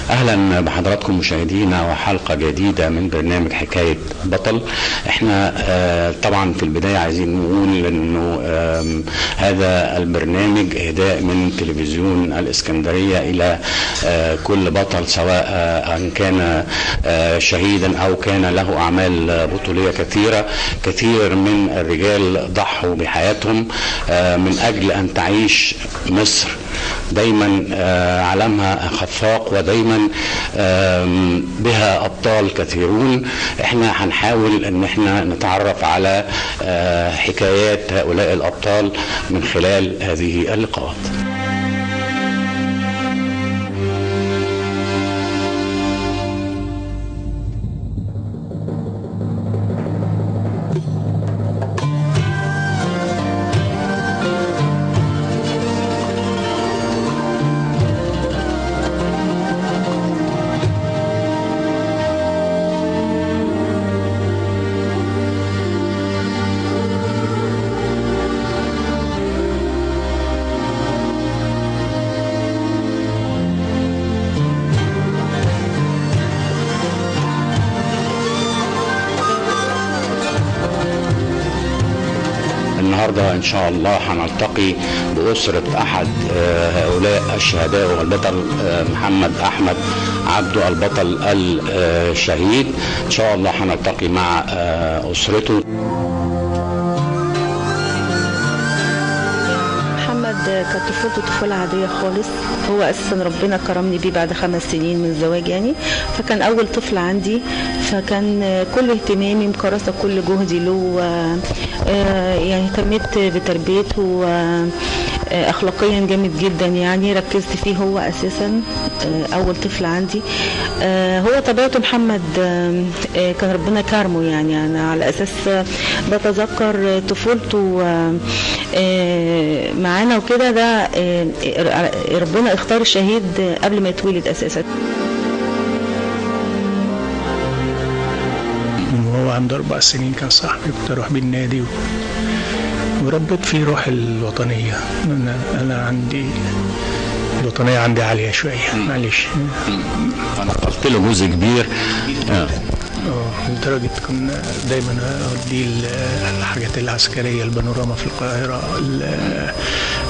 اهلا بحضراتكم مشاهدينا وحلقه جديده من برنامج حكايه بطل. احنا طبعا في البدايه عايزين نقول انه هذا البرنامج اهداء من تلفزيون الاسكندريه الى كل بطل، سواء ان كان شهيدا او كان له اعمال بطوليه كثيره. كثير من الرجال ضحوا بحياتهم من اجل ان تعيش مصر دايما علمها خفاق، ودايما بها ابطال كثيرون. احنا هنحاول ان احنا نتعرف على حكايات هؤلاء الابطال من خلال هذه اللقاءات. النهارده ان شاء الله هنلتقي باسره احد هؤلاء الشهداء والبطل محمد احمد عبده البطل الشهيد. ان شاء الله هنلتقي مع اسرته. كانت طفولته طفولة عادية خالص. هو أساسا ربنا كرمني بيه بعد 5 سنين من الزواج يعني، فكان أول طفل عندي، فكان كل اهتمامي مكرسة كل جهدي له. يعني اهتميت بتربيته أخلاقيا جامد جدا، يعني ركزت فيه. هو أساسا أول طفل عندي. هو طبيعته محمد كان ربنا كرمه، يعني أنا على أساس بتذكر طفولته معانا وكده. ده ربنا اختار الشهيد قبل ما يتولد أساسا. وهو عنده 4 سنين كان صاحبي، كنت أروح بالنادي وربيت فيه روح الوطنية. أنا عندي الوطنية عندي عالية شوية، معلش. فنقلت له جزء كبير. لدرجة كنا دايما أودي الحاجات العسكرية، البانوراما في القاهرة،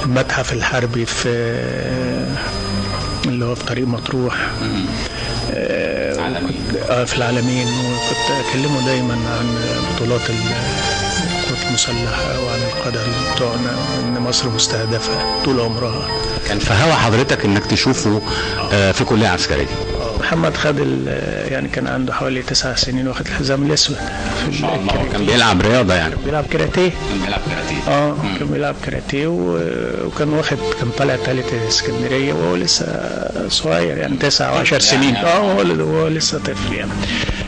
المتحف الحربي في اللي هو في طريق مطروح، في العالمين. وكنت أكلمه دايما عن بطولات القوات المسلحة وعن القادة بتوعنا، وإن مصر مستهدفة طول عمرها. كان في هوا حضرتك إنك تشوفه في كلية عسكرية؟ محمد خد يعني كان عنده حوالي 9 سنين واخد الحزام الاسود ان شاء الله. كان بيلعب رياضه يعني؟ كان بيلعب كاراتيه. كان بيلعب كاراتيه وكان واخد، كان طالع ثالث اسكندريه وهو لسه صغير يعني 9 و10 سنين. هو لسه طفل يعني.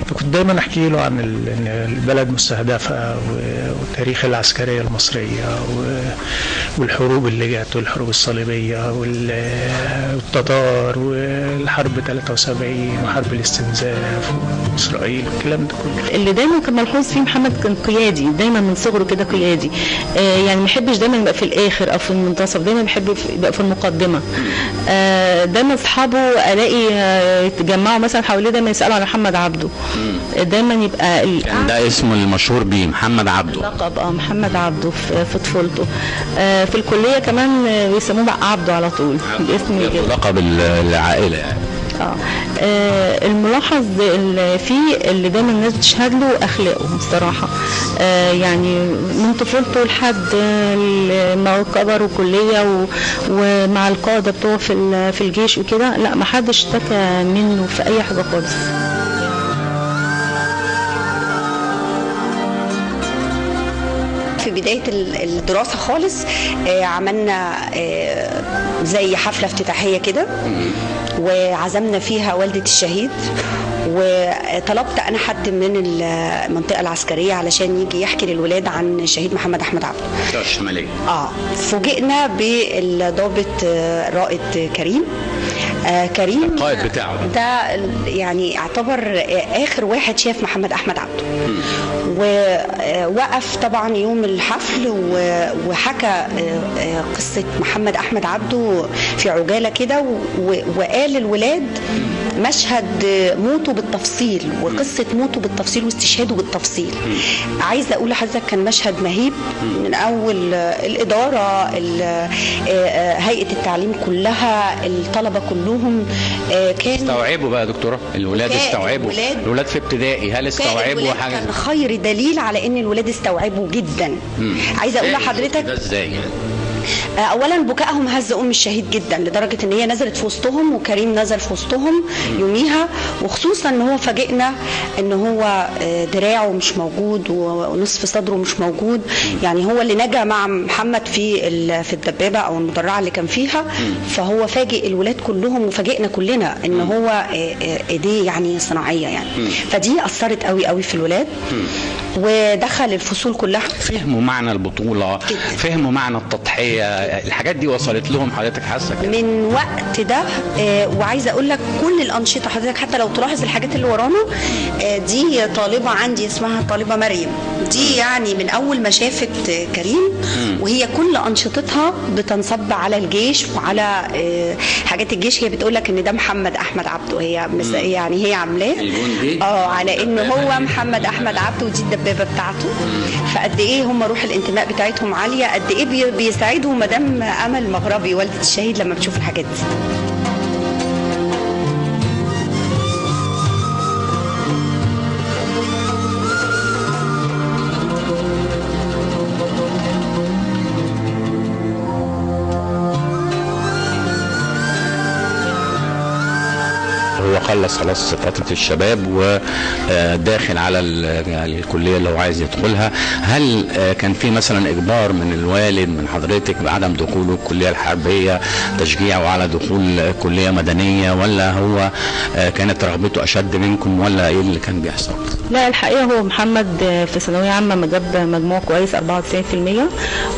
فكنت دايما احكي له عن البلد مستهدفه وتاريخ العسكريه المصريه والحروب اللي جت، والحروب الصليبيه والتتار والحرب 73 وحرب الاستنزاف واسرائيل والكلام ده كله. اللي دايما كان ملحوظ فيه محمد كان قيادي، دايما من صغره كده قيادي. يعني ما يحبش دايما يبقى في الاخر او في المنتصف، دايما بيحب يبقى في المقدمه. دايما اصحابه الاقي يتجمعوا مثلا حواليه، دايما يسالوا على محمد عبده. دايما يبقى كان ده اسمه المشهور بيه محمد عبده، لقب محمد عبده في طفولته. في الكليه كمان بيسموه بقى عبده على طول، باسم لقب العائله يعني. الملاحظ اللي فيه اللي دايما الناس بتشهد له اخلاقه الصراحه. يعني من طفولته لحد ما كبر وكليه ومع القاده بتوعه في الجيش وكده، لا ما حدش اشتكى منه في اي حاجه خالص. في بداية الدراسة خالص عملنا زي حفلة افتتاحية كده، وعزمنا فيها والدة الشهيد، وطلبت أنا حد من المنطقة العسكرية علشان يجي يحكي للولاد عن الشهيد محمد أحمد عبده. الشمالية. فوجئنا بالضابط رائد كريم كريم القائد بتاعه ده يعني اعتبر اخر واحد شاف محمد احمد عبده، ووقف طبعا يوم الحفل وحكى قصه محمد احمد عبده في عجاله كده، وقال الولاد مشهد موته بالتفصيل وقصه موته بالتفصيل واستشهاده بالتفصيل. عايزه اقول لحضرتك كان مشهد مهيب من اول الاداره، هيئه التعليم كلها، الطلبه كلهم كان استوعبوا بقى يا دكتوره، الولاد استوعبوا، الولاد في ابتدائي هل استوعبوا حاجه؟ كان خير دليل على ان الولاد استوعبوا جدا. عايزه اقول لحضرتك ده ازاي؟ اولا بكائهم هز ام الشهيد جدا لدرجه ان هي نزلت في وسطهم، وكريم نزل في وسطهم يوميها، وخصوصا ان هو فاجئنا ان هو دراعه مش موجود ونصف صدره مش موجود. يعني هو اللي نجا مع محمد في الدبابه او المدرعه اللي كان فيها، فهو فاجئ الولاد كلهم وفاجئنا كلنا ان هو ايديه يعني صناعيه يعني. فدي اثرت قوي قوي في الولاد، ودخل الفصول كلها فهموا معنى البطوله، فهموا معنى التضحيه، الحاجات دي وصلت لهم حضرتك حاسه كده؟ من وقت ده. وعايزه اقول لك كل الانشطه حضرتك، حتى لو تلاحظ الحاجات اللي ورانا دي طالبه عندي اسمها طالبه مريم، دي يعني من اول ما شافت كريم وهي كل انشطتها بتنصب على الجيش وعلى حاجات الجيش. هي بتقول لك ان ده محمد احمد عبده، هي يعني هي عاملاه على ان هو محمد احمد عبده ودي الدبابه بتاعته. فقد ايه هم روح الانتماء بتاعتهم عاليه، قد ايه بيساعدوا مدام امل مغربي والده الشهيد لما بتشوف الحاجات دي. هو خلص خلاص فترة الشباب وداخل على الكلية اللي هو عايز يدخلها. هل كان في مثلا إجبار من الوالد من حضرتك بعدم دخوله الكلية الحربية، تشجيعه على دخول كلية مدنية، ولا هو كانت رغبته أشد منكم، ولا إيه اللي كان بيحصل؟ لا الحقيقة هو محمد في ثانوية عامة ما جاب مجموع كويس 94%،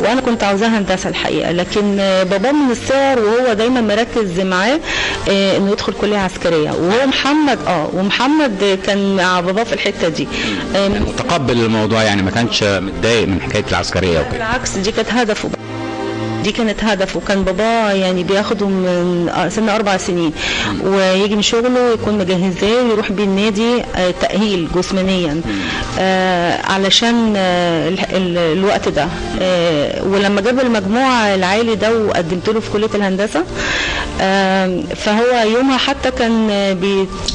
وأنا كنت عاوزاه هندسة الحقيقة، لكن بابا من الصغر وهو دايما مركز معاه إنه يدخل كلية عسكرية، وهو محمد كان مع بابا في الحتة دي. متقبل الموضوع يعني، ما كانش متضايق من حكاية العسكرية وكده؟ بالعكس دي كانت هدفه. كان بابا يعني بياخده من سن 4 سنين ويجي من شغله يكون مجهزاه ويروح بيه النادي تأهيل جسمانيا علشان الوقت ده. ولما جاب المجموع العالي ده وقدمت له في كلية الهندسة، فهو يومها حتى كان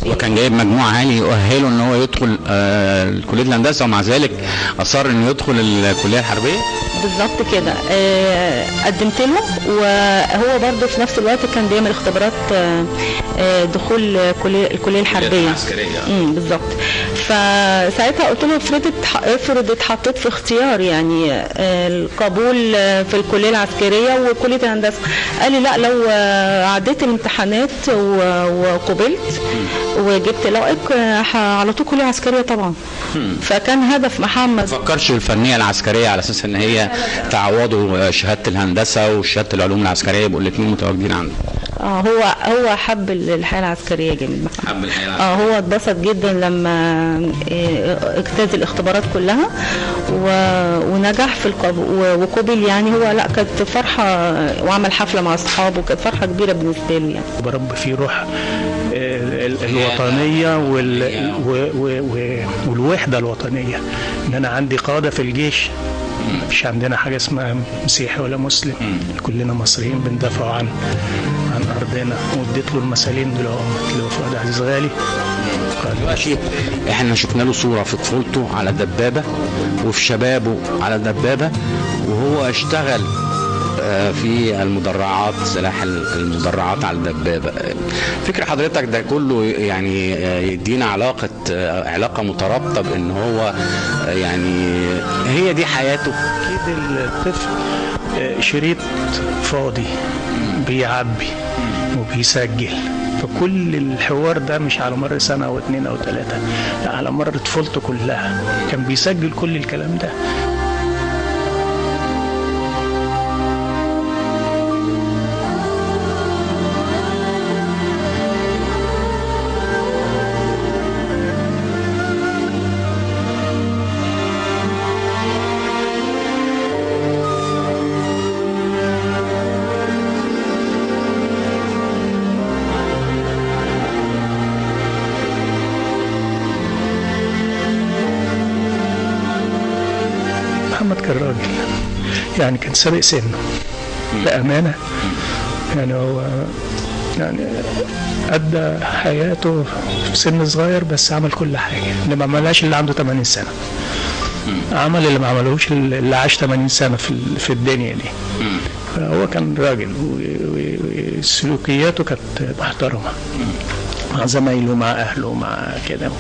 وكان جايب مجموع عالي يؤهله ان هو يدخل كلية الهندسة، ومع ذلك اصر انه يدخل الكلية الحربية. بالظبط كده. قدمت له، وهو برضه في نفس الوقت كان بيعمل اختبارات دخول الكليه الحربيه. بالظبط. فساعتها قلت له افرض اتحطيت في اختيار يعني القبول في الكليه العسكريه وكليه الهندسه. قال لي لا، لو عديت الامتحانات وقبلت وجبت لائق على طول كليه عسكريه طبعا. فكان هدف محمد. ما فكرش في الفنيه العسكريه على اساس ان هي تعوضوا شهاده الهندسه وشهاده العلوم العسكريه، يبقوا الاثنين متواجدين عنده؟ هو حب الحياه العسكريه جامد. حب الحياه العسكريه. هو اتبسط جدا لما اجتاز الاختبارات كلها ونجح في وقبل يعني. هو لا كانت فرحه، وعمل حفله مع اصحابه، كانت فرحه كبيره بالنسبه له يعني. برب فيه روح الوطنيه والوحده الوطنيه، ان انا عندي قاده في الجيش، مفيش عندنا حاجه اسمها مسيحي ولا مسلم، كلنا مصريين بندافعوا عن ارضنا. واديت له المثالين دول اللي هو فؤاد عزيز غالي. احنا شفنا له صوره في طفولته على دبابه وفي شبابه على دبابه، وهو اشتغل في المدرعات، سلاح المدرعات على الدبابه. فكر حضرتك ده كله يعني يدينا علاقه مترابطه بان هو يعني هي دي حياته. اكيد الطفل شريط فاضي بيعبي وبيسجل، فكل الحوار ده مش على مر سنه او 2 أو 3، لا على مر طفولته كلها كان بيسجل كل الكلام ده. محمد كان راجل يعني، كان سابق سنه بأمانة يعني. هو يعني أدى حياته في سن صغير بس عمل كل حاجة، اللي ما عملهاش اللي عنده 80 سنة، عمل اللي ما عملوش اللي عاش 80 سنة في الدنيا دي. هو كان راجل وسلوكياته كانت محترمة مع زمايله مع أهله مع كده.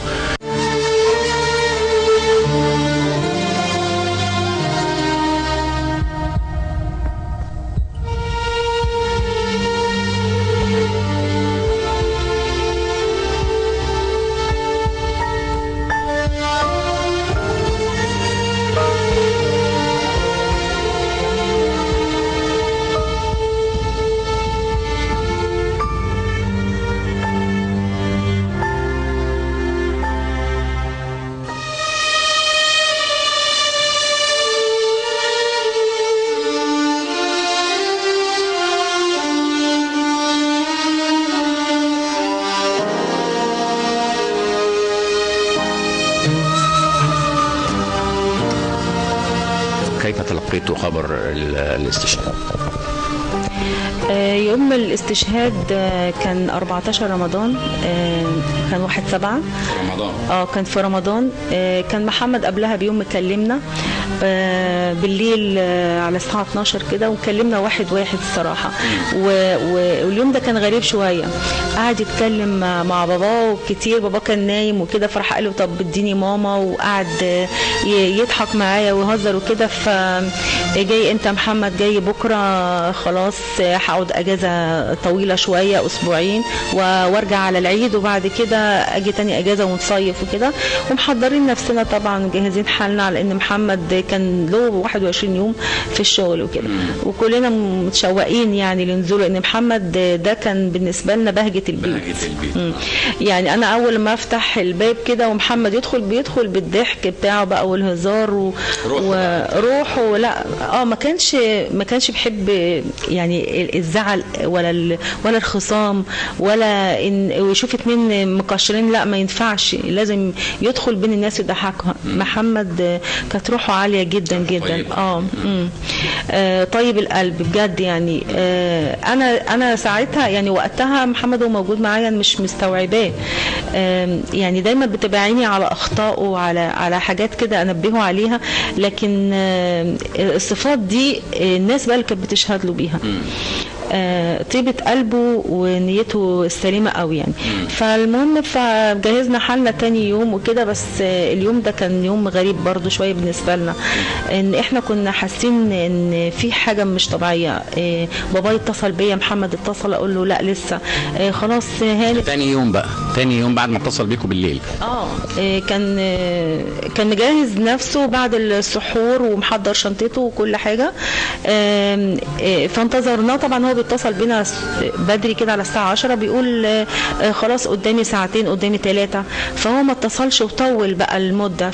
كيف تلقيت خبر الاستشهاد؟ يوم الاستشهاد كان 14 رمضان، كان 1/7 رمضان. كان في رمضان. كان محمد قبلها بيوم مكلمنا بالليل على الساعة 12 كده، وكلمنا 1-1 الصراحة. واليوم ده كان غريب شوية، قعد يتكلم مع باباه كتير. بابا كان نايم وكده، فراح قال له طب اديني ماما، وقعد يضحك معايا ويهزر وكده. فجاي انت محمد جاي بكرة خلاص، هقعد اجازة طويلة شوية اسبوعين وارجع على العيد، وبعد كده اجي تاني اجازة ونصيف وكده. ومحضرين نفسنا طبعا، مجهزين حالنا على ان محمد كان له 21 يوم في الشغل وكده، وكلنا متشوقين يعني لنزوله، ان محمد ده كان بالنسبة لنا بهجة البيت. يعني انا اول ما افتح الباب كده ومحمد بيدخل بالضحك بتاعه بقى والهزار وروحه. لا ما كانش بيحب يعني الزعل ولا الخصام، ولا ان يشوف اتنين مكشرين، لا ما ينفعش، لازم يدخل بين الناس يضحكها. محمد كانت روحه عاليه جدا جدا. طيب القلب بجد يعني. انا ساعتها يعني وقتها محمد هو موجود معايا مش مستوعباه، يعني دايما بتبقى عيني على اخطائه وعلى حاجات كده انبهه عليها، لكن الصفات دي الناس بقى اللي كانت بتشهد له بيها. طيبة قلبه ونيته السليمة قوي يعني. فالمهم فجهزنا حالنا تاني يوم وكده، بس اليوم ده كان يوم غريب برضو شوية بالنسبة لنا، ان احنا كنا حاسين ان في حاجة مش طبيعية. بابايا اتصل بيا، محمد اتصل، اقول له لا لسه، خلاص هانت. تاني يوم بعد ما اتصل بيكم بالليل. كان مجهز نفسه بعد السحور ومحضر شنطته وكل حاجة. فانتظرناه. طبعا هو بيتصل بينا بدري كده على الساعة 10، بيقول خلاص قدامي ساعتين، قدامي 3. فهو ما اتصلش وطول بقى المدة.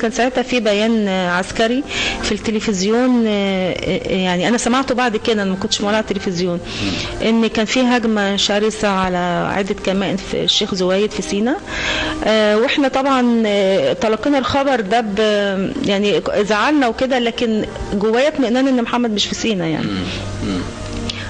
كان ساعتها في بيان عسكري في التلفزيون، يعني انا سمعته بعد كده، انا ما كنتش مولعه التلفزيون، ان كان في هجمة شرسة على عدة كمائن في الشيخ زويد في سيناء. واحنا طبعا تلقينا الخبر ده يعني زعلنا وكده، لكن جوايا اطمئنان ان محمد مش في سيناء يعني.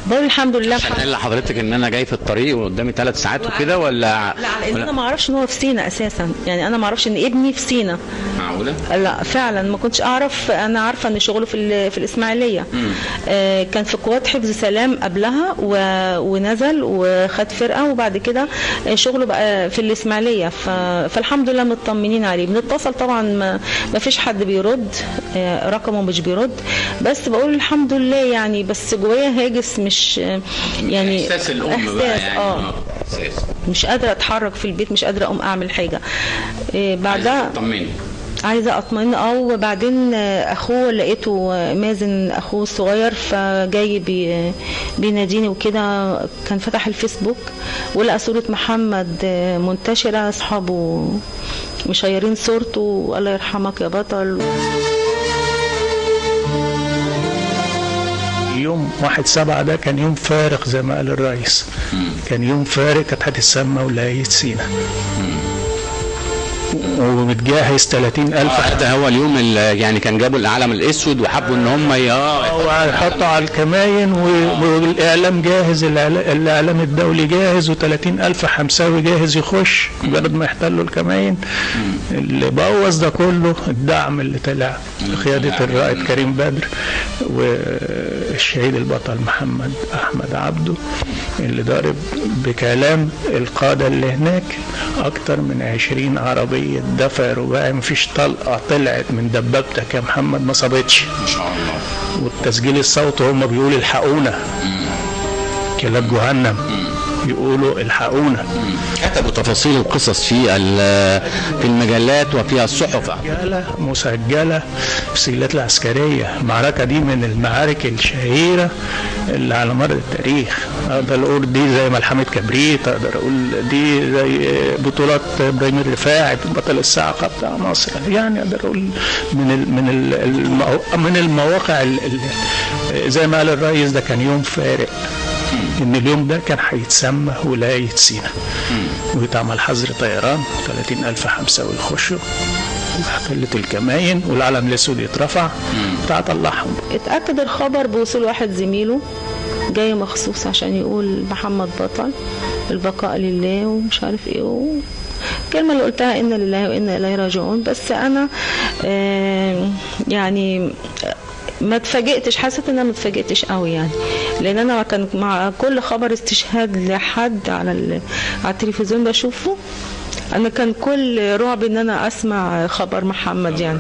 بقول الحمد لله. قال لحضرتك ان انا جاي في الطريق وقدامي 3 ساعات وكده، ولا لا؟ لان انا ما اعرفش ان هو في سينا اساسا، يعني انا ما اعرفش ان ابني في سينا. معقوله؟ لا فعلا ما كنتش اعرف. انا عارفه ان شغله في الاسماعيليه. كان في قوات حفظ سلام قبلها ونزل وخد فرقه، وبعد كده شغله بقى في الاسماعيليه. فالحمد لله مطمنين عليه. بنتصل طبعا ما فيش حد بيرد، رقمه مش بيرد، بس بقول الحمد لله يعني. بس جوايا هاجس، مش يعني احساس الام بقى يعني. مش قادره اتحرك في البيت، مش قادره اقوم اعمل حاجه. بعدها عايزه اطمئن. وبعدين اخوه لقيته مازن اخوه الصغير، فجاي بيناديني وكده. كان فتح الفيسبوك ولقى صوره محمد منتشره، اصحابه مشيرين صورته، الله يرحمك يا بطل. يوم 1/7 ده كان يوم فارق زي ما قال الرئيس. كان يوم فارق، كانت هتتسمى ولاية سينا. وبتجهز 30,000. هذا هو اليوم اللي يعني كان جابوا العلم الاسود وحبوا ان هم وهيحطوا على الكماين، والاعلام جاهز، الاعلام الدولي جاهز، و30,000 حمساوي جاهز يخش مجرد ما يحتلوا الكماين. اللي بوظ ده كله الدعم اللي طلع بقياده الرائد كريم بدر والشهيد البطل محمد احمد عبده، اللي ضارب بكلام القاده اللي هناك اكتر من 20 عربيه دفع رباعي، مفيش طلقه طلعت من دبابتك يا محمد ما صابتش. ما شاء الله. والتسجيل الصوت هم بيقولوا الحقونا، كلاب جهنم يقولوا الحقونا. كتبوا تفاصيل القصص في المجلات وفي الصحف، مسجله في السجلات العسكريه. المعركه دي من المعارك الشهيره اللي على مر التاريخ. اقدر اقول دي زي ملحمه كبريت، اقدر اقول دي زي بطولات ابراهيم الرفاعي بطل الصاعقه بتاع مصر. يعني اقدر اقول من المواقع زي ما قال الرئيس ده كان يوم فارق، ان اليوم ده كان هيتسمى ولايه سيناء ويتعمل حظر طيران، 30,000 حمساوي يخشوا وحفلة الكماين والعلم الاسود يترفع بتاع طلعهم. اتاكد الخبر بوصول واحد زميله جاي مخصوص عشان يقول محمد بطل، البقاء لله ومش عارف ايه، الكلمه اللي قلتها انا لله وانا اليه راجعون. بس انا يعني ما اتفاجئتش، حسيت ان انا ما اتفاجئتش قوي يعني، لان انا كان مع كل خبر استشهاد لحد على التلفزيون بشوفه، انا كان كل رعب ان انا اسمع خبر محمد يعني.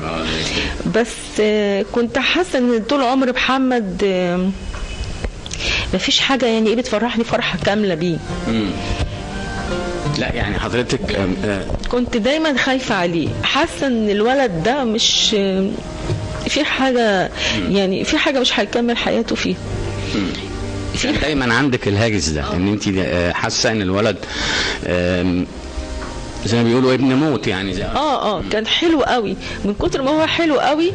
بس كنت حاسه ان طول عمر محمد ما فيش حاجه يعني ايه بتفرحني فرحه كامله بيه. لا يعني حضرتك كنت دايما خايفه عليه، حاسه ان الولد ده مش في حاجه، يعني في حاجه مش هيكمل حياته فيها. دايما عندك الهاجس ده ان انت حاسه ان الولد زي ما بيقولوا ابن موت يعني زي كان حلو قوي، من كتر ما هو حلو قوي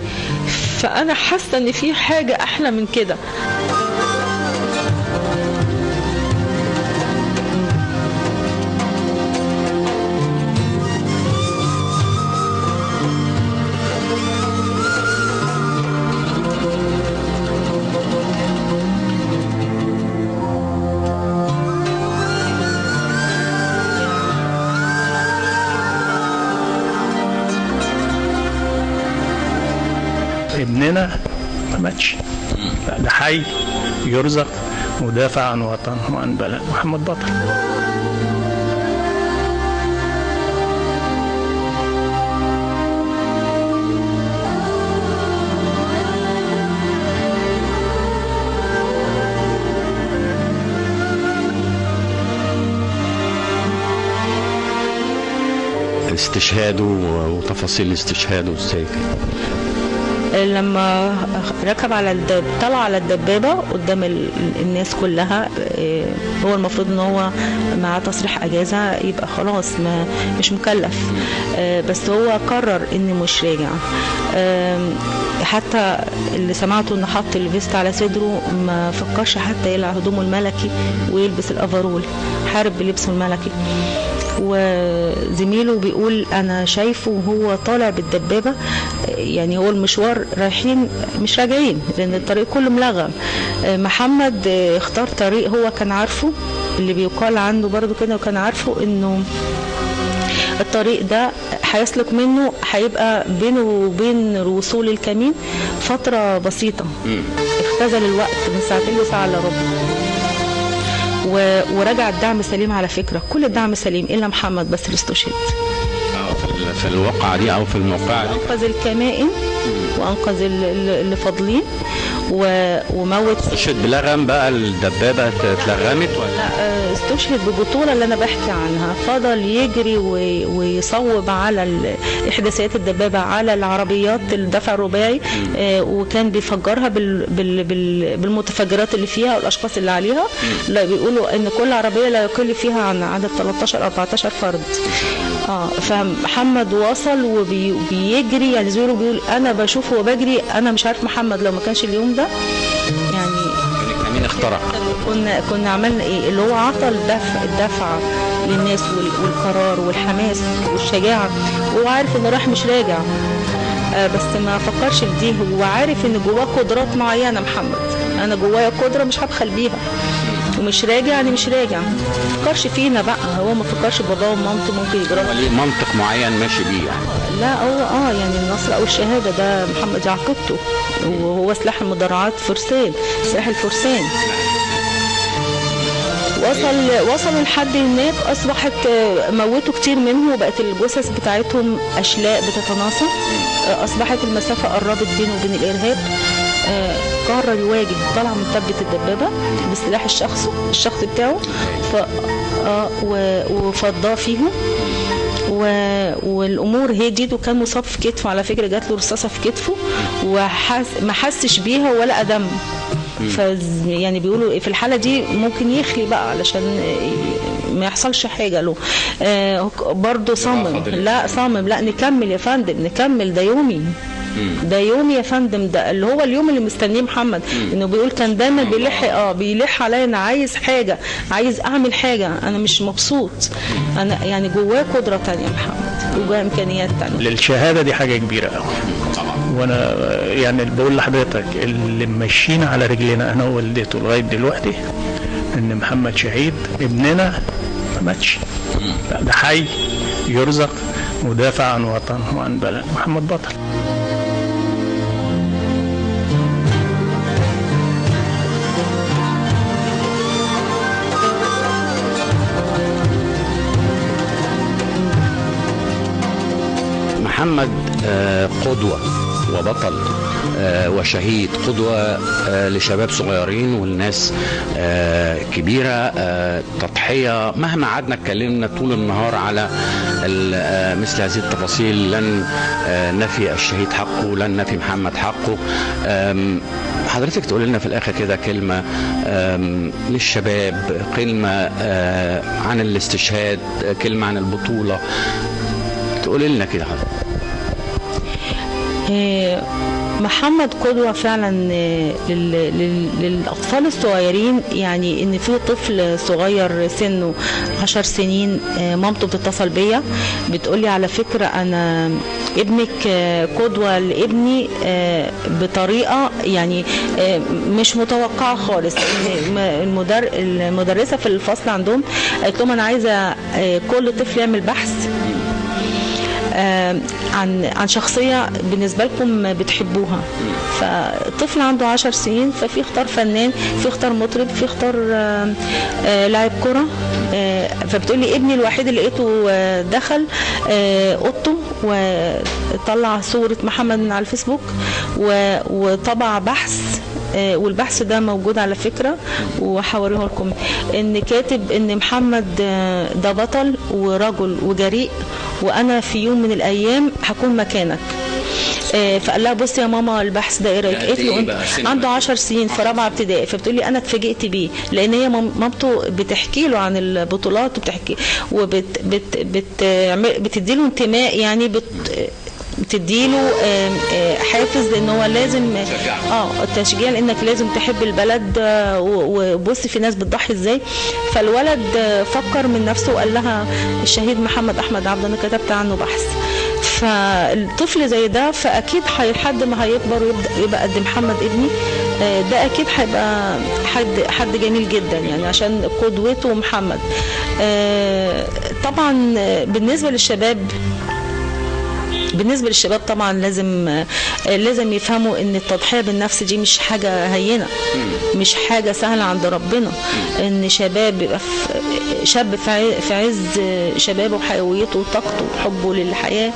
فانا حاسه ان في حاجه احلى من كده. ابننا ما ماتش، ده حي يرزق مدافع عن وطنه وعن بلد. محمد بطل. استشهاده وتفاصيل استشهاده ازاي كده؟ لما ركب على طلع على الدبابه قدام الناس كلها، هو المفروض ان هو معاه تصريح اجازه يبقى خلاص مش مكلف، بس هو قرر انه مش راجع. حتى اللي سمعته انه حط الفيست على صدره، ما فكرش حتى يقلع هدومه الملكي ويلبس الافرول، حارب بلبسه الملكي. وزميله بيقول انا شايفه وهو طالع بالدبابه، يعني هو المشوار رايحين مش راجعين لان الطريق كله ملغم. محمد اختار طريق هو كان عارفه، اللي بيقال عنه برضو كده، وكان عارفه انه الطريق ده هيسلك منه، هيبقى بينه وبين وصول الكمين فتره بسيطه. اختزل الوقت من ساعتين لساعه الا ربع، ورجع الدعم سليم. على فكرة كل الدعم سليم إلا محمد بس اللي استشهد. في الواقعة دي أو في الموقعة دي أنقذ الكمائن وأنقذ اللي فاضلين وموت. استشهد بلغم بقى، الدبابة اتلغمت ولا؟ لا، استشهد ببطولة اللي أنا بحكي عنها. فضل يجري ويصوب على إحداثيات الدبابة على العربيات الدفع الرباعي، وكان بيفجرها بالمتفجرات اللي فيها والأشخاص اللي عليها. لا، بيقولوا إن كل عربية لا يقل فيها عن عدد 13-14 فرد. فمحمد وصل وبيجري، يعني زي ما بيقول أنا بشوفه وبجري، أنا مش عارف محمد لو ما كانش اليوم ده يعني الكمين اخترق. كنا عملنا ايه؟ اللي هو عطل الدفعه للناس والقرار والحماس والشجاعة، وهو عارف انه راح مش راجع. بس ما فكرش في دي، هو عارف ان جواه قدرات معينة. محمد انا جوايا قدرة مش هبخل بيها، ومش راجع يعني مش راجع. ما فكرش فينا بقى، هو ما فكرش باباه ومامته ممكن يجربوا ليه منطق معين ماشي بيه يعني. لا هو يعني النصر او الشهاده ده محمد دي عقيدته، وهو سلاح المدرعات فرسان، سلاح الفرسان. وصلوا لحد هناك، اصبحت موتوا كتير منهم وبقت الجثث بتاعتهم اشلاء بتتناثر. اصبحت المسافه قربت بينه وبين الارهاب. قرر يواجه، طلع من تبة الدبابه بالسلاح الشخصي بتاعه، وفضاه فيهم، والامور هديت، وكان مصاب في كتفه على فكره، جات له رصاصه في كتفه وما حسش بيها ولا دم. يعني بيقولوا في الحاله دي ممكن يخلي بقى علشان ما يحصلش حاجه له. برضه صمم، لا صمم، لا نكمل يا فندم نكمل، ده يومي، ده يومي يا فندم، ده اللي هو اليوم اللي مستنيه محمد. انه بيقول كان دايما بيلح عليا، انا عايز حاجه، عايز اعمل حاجه، انا مش مبسوط، انا يعني جواه قدره تانية محمد، جواه امكانيات تانية. للشهاده دي حاجه كبيره قوي طبعا. وانا يعني بقول لحضرتك اللي ماشيين على رجلنا انا ووالدته لغايه دلوقتي ان محمد شهيد ابننا ما ماتش، ده حي يرزق، مدافع عن وطنه وعن بلد. محمد بطل. محمد قدوة وبطل وشهيد، قدوة لشباب صغيرين والناس كبيرة. تضحية مهما قعدنا اتكلمنا طول النهار على مثل هذه التفاصيل، لن نفي الشهيد حقه، لن نفي محمد حقه. حضرتك تقول لنا في الآخر كده كلمة للشباب، كلمة عن الاستشهاد، كلمة عن البطولة، تقول لنا كده حضرتك. محمد قدوة فعلا للأطفال الصغيرين. يعني إن في طفل صغير سنه 10 سنين مامته بتتصل بيا بتقولي على فكرة أنا ابنك قدوة لابني بطريقة يعني مش متوقعة خالص. المدرسة في الفصل عندهم قالت لهم أنا عايزة كل طفل يعمل بحث عن شخصية بالنسبة لكم بتحبوها. فطفل عنده 10 سنين، ففي اختار فنان، في اختار مطرب، في اختار لاعب كرة. فبتقولي ابني الوحيد اللي لقيته دخل اوضته وطلع صورة محمد من على الفيسبوك وطبع بحث، والبحث ده موجود على فكرة وهوريه لكم، ان كاتب ان محمد ده بطل ورجل وجريء، وانا في يوم من الايام هكون مكانك. فقال لها بصي يا ماما البحث ده ايه رايك؟ قالت له عنده 10 سنين في رابعه ابتدائي. فبتقول لي انا اتفاجئت بيه، لان هي مامته بتحكي له عن البطولات وبتحكي بتدي له انتماء، يعني بتديله حافز ان هو لازم التشجيع، لانك لازم تحب البلد، وبص في ناس بتضحي ازاي. فالولد فكر من نفسه وقال لها الشهيد محمد احمد عبده انا كتبت عنه بحث. فالطفل زي ده فاكيد لحد ما هيكبر ويبقى قد محمد ابني ده اكيد هيبقى حد جميل جدا، يعني عشان قدوته محمد. طبعا بالنسبه للشباب طبعا لازم يفهموا ان التضحية بالنفس دي مش حاجة هينة، مش حاجة سهلة عند ربنا. ان شاب في عز شبابه وحيويته وطاقته وحبه للحياة،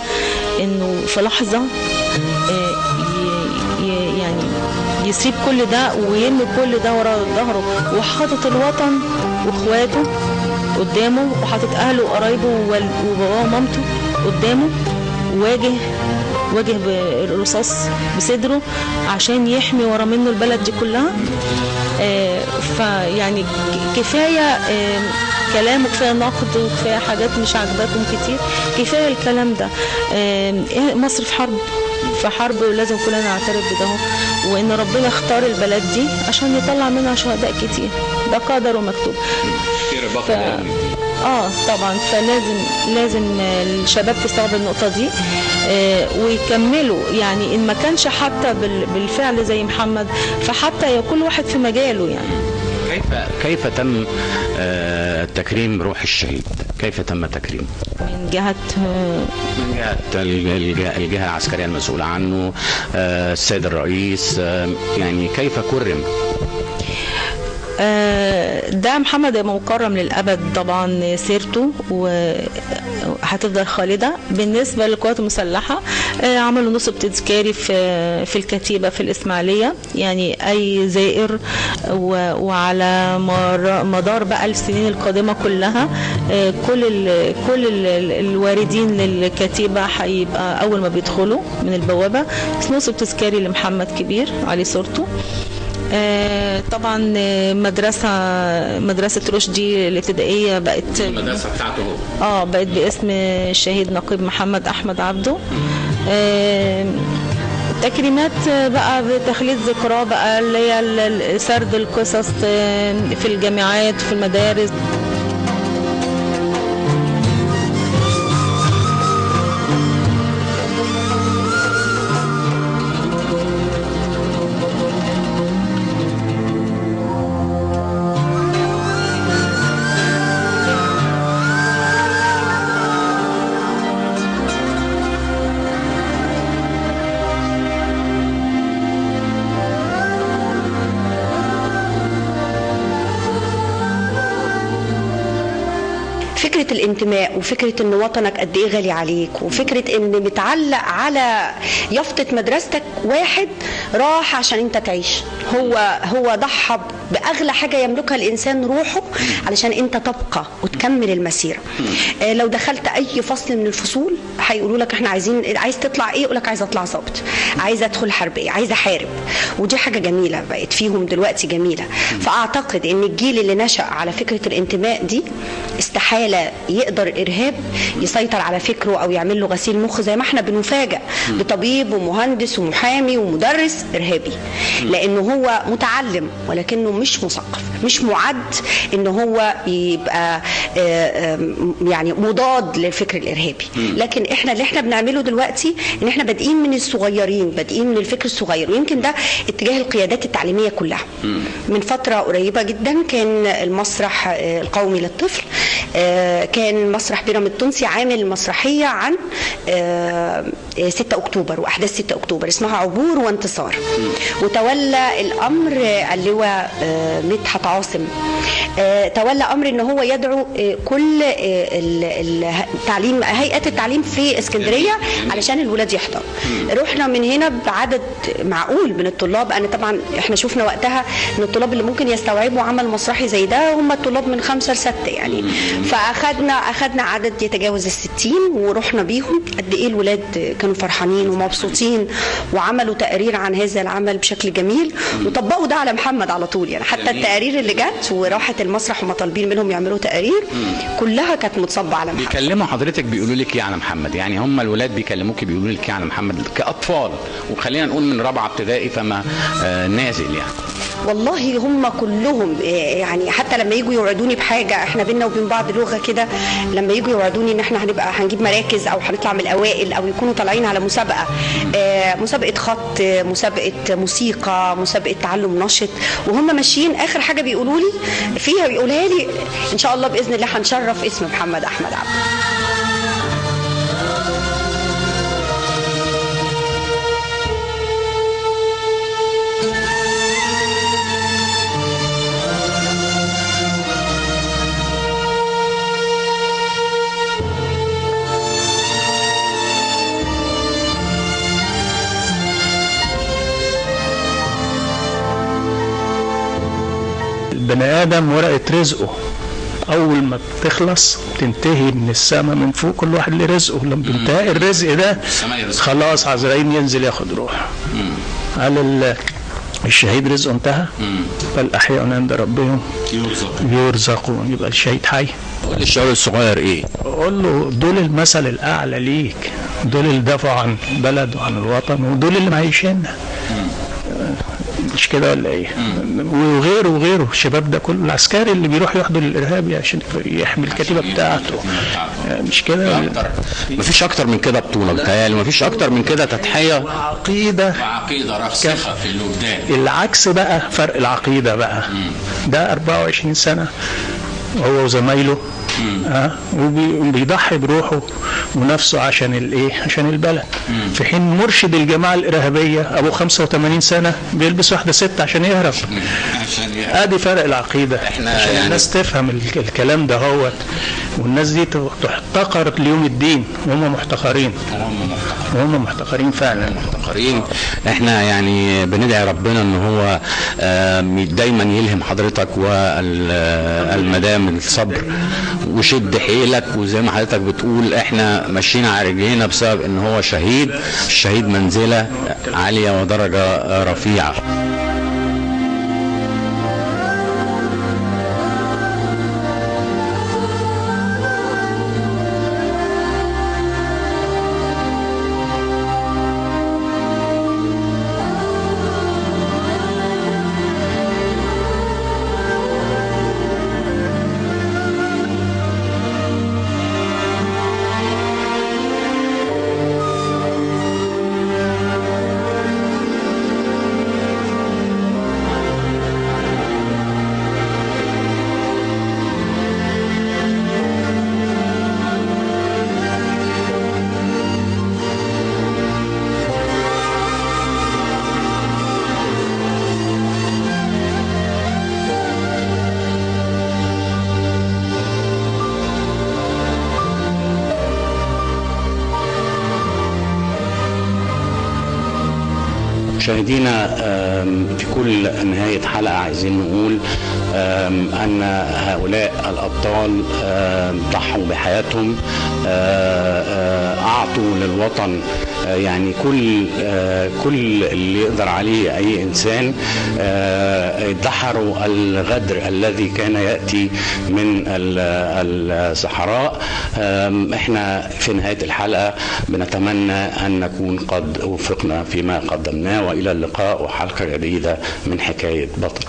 انه في لحظة يعني يسيب كل ده ويرمي كل ده ورا ظهره، وحاطط الوطن واخواته قدامه، وحاطط اهله وقرايبه وباباه ومامته قدامه، واجه بالرصاص بصدره عشان يحمي ورا منه البلد دي كلها. فيعني كفايه كلام وكفايه نقد وكفايه حاجات مش عاجباكم كتير، كفايه الكلام ده. مصر في حرب ولازم كلنا نعترف بده، وان ربنا اختار البلد دي عشان يطلع منها شهداء كتير، ده قدر ومكتوب. طبعا، فلازم الشباب تستوعب النقطه دي ويكملوا، يعني ان ما كانش حتى بالفعل زي محمد، فحتى كل واحد في مجاله يعني. كيف تم تكريم روح الشهيد؟ كيف تم تكريمه؟ من جهة الجهة العسكرية المسؤولة عنه، السيد الرئيس، يعني كيف كرم؟ ده محمد مكرم للأبد طبعا، سيرته وهتفضل خالدة. بالنسبة للقوات المسلحة عملوا نصب تذكاري في الكتيبة في الإسماعيلية، يعني أي زائر وعلى مدار بقى السنين القادمة كلها كل الواردين للكتيبة هيبقى أول ما بيدخلوا من البوابة نصب تذكاري لمحمد كبير عليه صورته. طبعا مدرسة رشدي الابتدائية بقت المدرسة بتاعته هو بقت باسم الشهيد نقيب محمد أحمد عبده. تكريمات بقى بتخليد ذكراه بقى اللي هي سرد القصص في الجامعات في المدارس. فكرة الانتماء وفكرة ان وطنك قد ايه غالي عليك، وفكرة ان متعلق على يافطة مدرستك واحد راح عشان انت تعيش، هو ضحى باغلى حاجة يملكها الانسان، روحه، علشان انت تبقى وتكمل المسيرة. لو دخلت اي فصل من الفصول هيقولوا لك احنا عايز تطلع ايه، يقول لك عايز اطلع ضابط، عايز ادخل حربية، عايز احارب، ودي حاجة جميلة بقت فيهم دلوقتي جميلة. فاعتقد ان الجيل اللي نشأ على فكرة الانتماء دي استحالة يقدر الارهاب يسيطر على فكره او يعمل له غسيل مخ، زي ما احنا بنفاجئ بطبيب ومهندس ومحامي ومدرس ارهابي، لانه هو متعلم ولكنه مش مثقف، مش معد ان هو يبقى يعني مضاد للفكر الارهابي. لكن احنا اللي احنا بنعمله دلوقتي ان احنا بادئين من الصغيرين، بادئين من الفكر الصغير، ويمكن ده اتجاه القيادات التعليميه كلها. من فتره قريبه جدا كان المسرح القومي للطفل، كان مسرح بيرام التونسي عامل مسرحيه عن 6 اكتوبر واحداث 6 اكتوبر اسمها عبور وانتصار، وتولى الامر اللواء مدحت عاصم، تولى امر ان هو يدعو كل التعليم، هيئات التعليم في اسكندريه علشان الولاد يحضروا. رحنا من هنا بعدد معقول من الطلاب، انا طبعا احنا شفنا وقتها ان الطلاب اللي ممكن يستوعبوا عمل مسرحي زي ده هم الطلاب من 5 ل 6 يعني، فاخدنا عدد يتجاوز ال60 ورحنا بيهم. قد ايه الولاد كانوا فرحانين ومبسوطين، وعملوا تقرير عن هذا العمل بشكل جميل، وطبقوا ده على محمد على طول يعني. حتى التقارير اللي جت وراحت المسرح وما طالبين منهم يعملوا تقارير كلها كانت متصبه على محمد. بيكلموا حضرتك بيقولوا لك ايه على محمد؟ يعني هم الولاد بيكلموك بيقولوا لك ايه على محمد كاطفال، وخلينا نقول من رابعه ابتدائي فما نازل يعني؟ والله هم كلهم يعني، حتى لما يجوا يوعدوني بحاجه، احنا بينا وبين بعض لغه كده، لما يجوا يوعدوني ان احنا هنجيب مراكز او هنطلع من الاوائل، او يكونوا طالعين على مسابقه، مسابقه خط، مسابقه موسيقى، مسابقه تعلم نشط، وهم ماشيين اخر حاجه بيقولوا لي فيها، بيقولها لي ان شاء الله باذن الله هنشرف اسم محمد احمد عبده. البني ادم ورقه رزقه، اول ما بتخلص تنتهي من السماء من فوق، كل واحد له رزقه، لما بينتهي الرزق ده خلاص عزرائيل ينزل ياخد روحه. قال الشهيد رزقه انتهى، فالاحياء عند ربهم يرزقون. يبقى الشهيد حي. قول للشباب الصغير ايه؟ قول له دول المثل الاعلى ليك، دول اللي دافعوا عن البلد وعن الوطن، ودول اللي معيشيننا. مش كده ولا ايه؟ وغيره الشباب ده كله، العسكري اللي بيروح يحضر الارهابي عشان يحمي الكتيبه بتاعته، مش كده؟ مفيش اكتر من كده بطوله، بتهيألي مفيش اكتر من كده تضحيه وعقيده راسخه في الوجدان. العكس بقى، فرق العقيده بقى. ده 24 سنه هو وزمايله وبيضحي بروحه ونفسه عشان الايه؟ عشان البلد. في حين مرشد الجماعه الارهابيه ابو 85 سنه بيلبس واحده ست عشان يهرب. ادي فرق العقيده، احنا عشان يعني الناس تفهم الكلام ده هوت، والناس دي تحتقر ليوم الدين، وهم محتقرين، وهم محتقرين فعلا، محتقرين. احنا يعني بندعي ربنا ان هو دايما يلهم حضرتك والمدام الصبر وشد حيلك، وزي ما حضرتك بتقول احنا ماشيين على رجلينا بسبب ان هو شهيد. الشهيد منزلة عالية ودرجة رفيعة. مشاهدينا، في كل نهاية حلقة عايزين نقول أن هؤلاء الأبطال ضحوا بحياتهم، أعطوا للوطن يعني كل اللي يقدر عليه أي إنسان. دحروا الغدر الذي كان يأتي من الصحراء. احنا في نهاية الحلقة بنتمنى أن نكون قد وفقنا فيما قدمناه، وإلى اللقاء وحلقة جديدة من حكاية بطل.